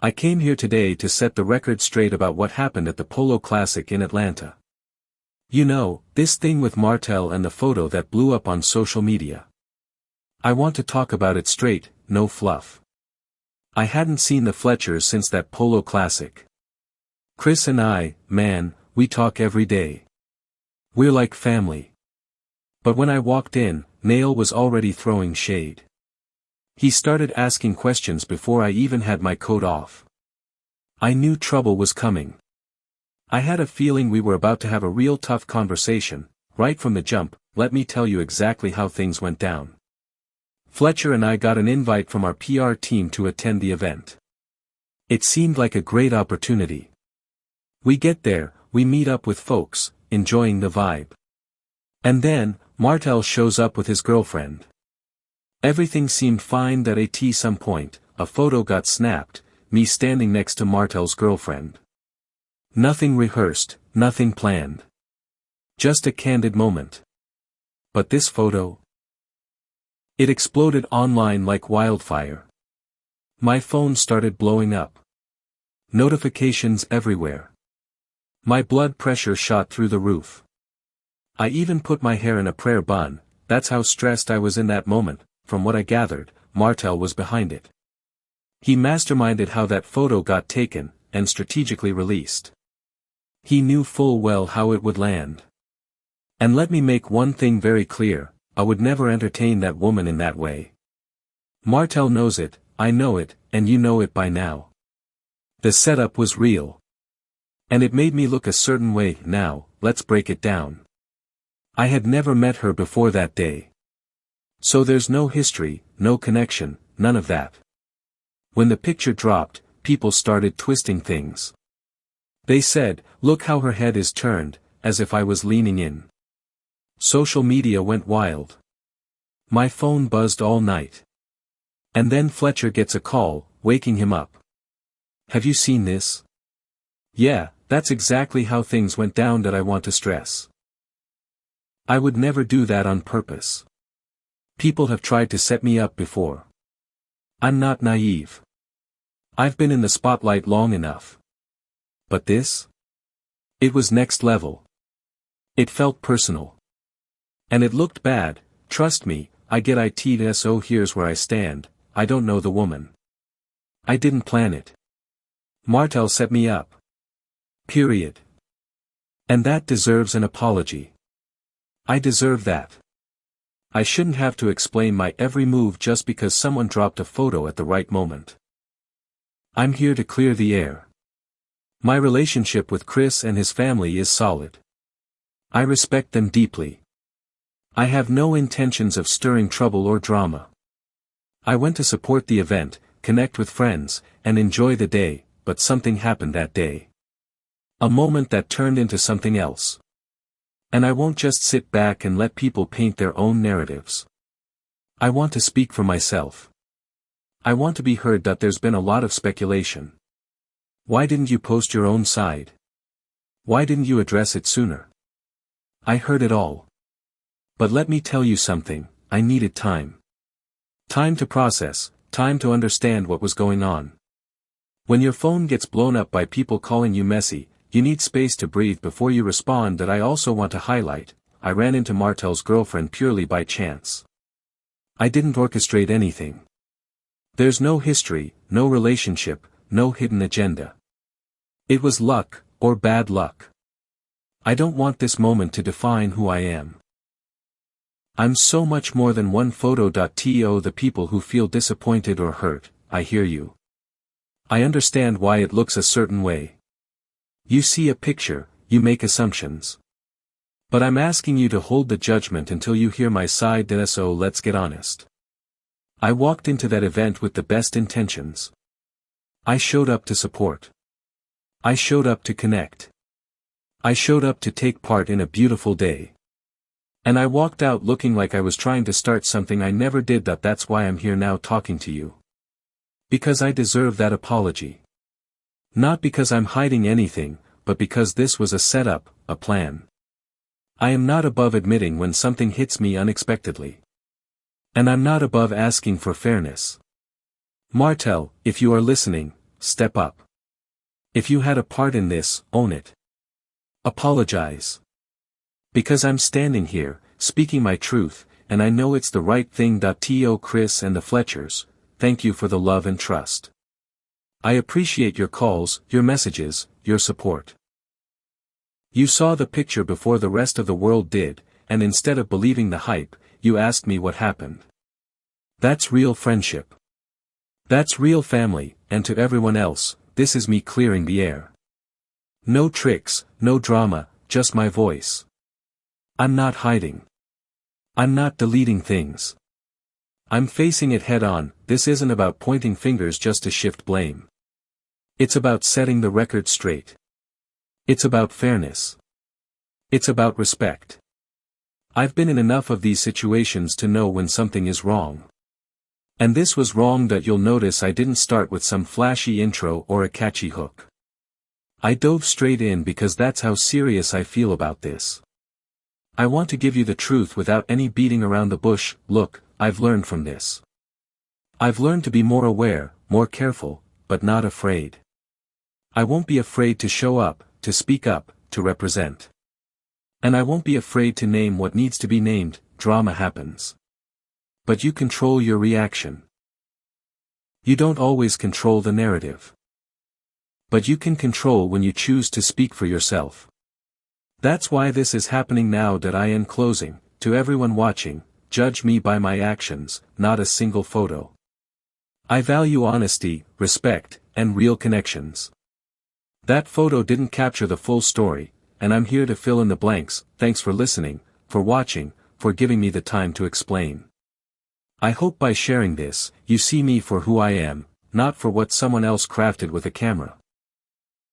I came here today to set the record straight about what happened at the Polo Classic in Atlanta. You know, this thing with Martell and the photo that blew up on social media. I want to talk about it straight, no fluff. I hadn't seen the Fletchers since that Polo Classic. Chris and I, man, we talk every day. We're like family. But when I walked in, Nell was already throwing shade. He started asking questions before I even had my coat off. I knew trouble was coming. I had a feeling we were about to have a real tough conversation, right from the jump. Let me tell you exactly how things went down. Fletcher and I got an invite from our PR team to attend the event. It seemed like a great opportunity. We get there, we meet up with folks, enjoying the vibe. And then, Martell shows up with his girlfriend. Everything seemed fine that at some point, a photo got snapped, me standing next to Martell's girlfriend. Nothing rehearsed, nothing planned. Just a candid moment. But this photo? It exploded online like wildfire. My phone started blowing up. Notifications everywhere. My blood pressure shot through the roof. I even put my hair in a prayer bun. That's how stressed I was in that moment. From what I gathered, Martell was behind it. He masterminded how that photo got taken, and strategically released. He knew full well how it would land. And let me make one thing very clear, I would never entertain that woman in that way. Martell knows it, I know it, and you know it by now. The setup was real. And it made me look a certain way. Now, let's break it down. I had never met her before that day. So there's no history, no connection, none of that. When the picture dropped, people started twisting things. They said, look how her head is turned, as if I was leaning in. Social media went wild. My phone buzzed all night. And then Fletcher gets a call, waking him up. Have you seen this? Yeah, that's exactly how things went down that I want to stress. I would never do that on purpose. People have tried to set me up before. I'm not naive. I've been in the spotlight long enough. But this? It was next level. It felt personal. And it looked bad, trust me, I get it. So here's where I stand, I don't know the woman. I didn't plan it. Martell set me up. Period. And that deserves an apology. I deserve that. I shouldn't have to explain my every move just because someone dropped a photo at the right moment. I'm here to clear the air. My relationship with Chris and his family is solid. I respect them deeply. I have no intentions of stirring trouble or drama. I went to support the event, connect with friends, and enjoy the day, but something happened that day. A moment that turned into something else. And I won't just sit back and let people paint their own narratives. I want to speak for myself. I want to be heard that there's been a lot of speculation. Why didn't you post your own side? Why didn't you address it sooner? I heard it all. But let me tell you something, I needed time. Time to process, time to understand what was going on. When your phone gets blown up by people calling you messy, you need space to breathe before you respond. That I also want to highlight, I ran into Martell's girlfriend purely by chance. I didn't orchestrate anything. There's no history, no relationship, no hidden agenda. It was luck, or bad luck. I don't want this moment to define who I am. I'm so much more than one photo. To the people who feel disappointed or hurt, I hear you. I understand why it looks a certain way. You see a picture, you make assumptions. But I'm asking you to hold the judgment until you hear my side. So let's get honest. I walked into that event with the best intentions. I showed up to support. I showed up to connect. I showed up to take part in a beautiful day. And I walked out looking like I was trying to start something I never did. That's why I'm here now talking to you. Because I deserve that apology. Not because I'm hiding anything, but because this was a setup, a plan. I am not above admitting when something hits me unexpectedly. And I'm not above asking for fairness. Martell, if you are listening, step up. If you had a part in this, own it. Apologize. Because I'm standing here, speaking my truth, and I know it's the right thing. To Chris and the Fletchers, thank you for the love and trust. I appreciate your calls, your messages, your support. You saw the picture before the rest of the world did, and instead of believing the hype, you asked me what happened. That's real friendship. That's real family, and to everyone else, this is me clearing the air. No tricks, no drama, just my voice. I'm not hiding. I'm not deleting things. I'm facing it head on. This isn't about pointing fingers just to shift blame. It's about setting the record straight. It's about fairness. It's about respect. I've been in enough of these situations to know when something is wrong. And this was wrong. You'll notice I didn't start with some flashy intro or a catchy hook. I dove straight in because that's how serious I feel about this. I want to give you the truth without any beating around the bush. Look, I've learned from this. I've learned to be more aware, more careful, but not afraid. I won't be afraid to show up, to speak up, to represent. And I won't be afraid to name what needs to be named. Drama happens. But you control your reaction. You don't always control the narrative. But you can control when you choose to speak for yourself. That's why this is happening now. In closing, to everyone watching, judge me by my actions, not a single photo. I value honesty, respect, and real connections. That photo didn't capture the full story, and I'm here to fill in the blanks. Thanks for listening, for watching, for giving me the time to explain. I hope by sharing this, you see me for who I am, not for what someone else crafted with a camera.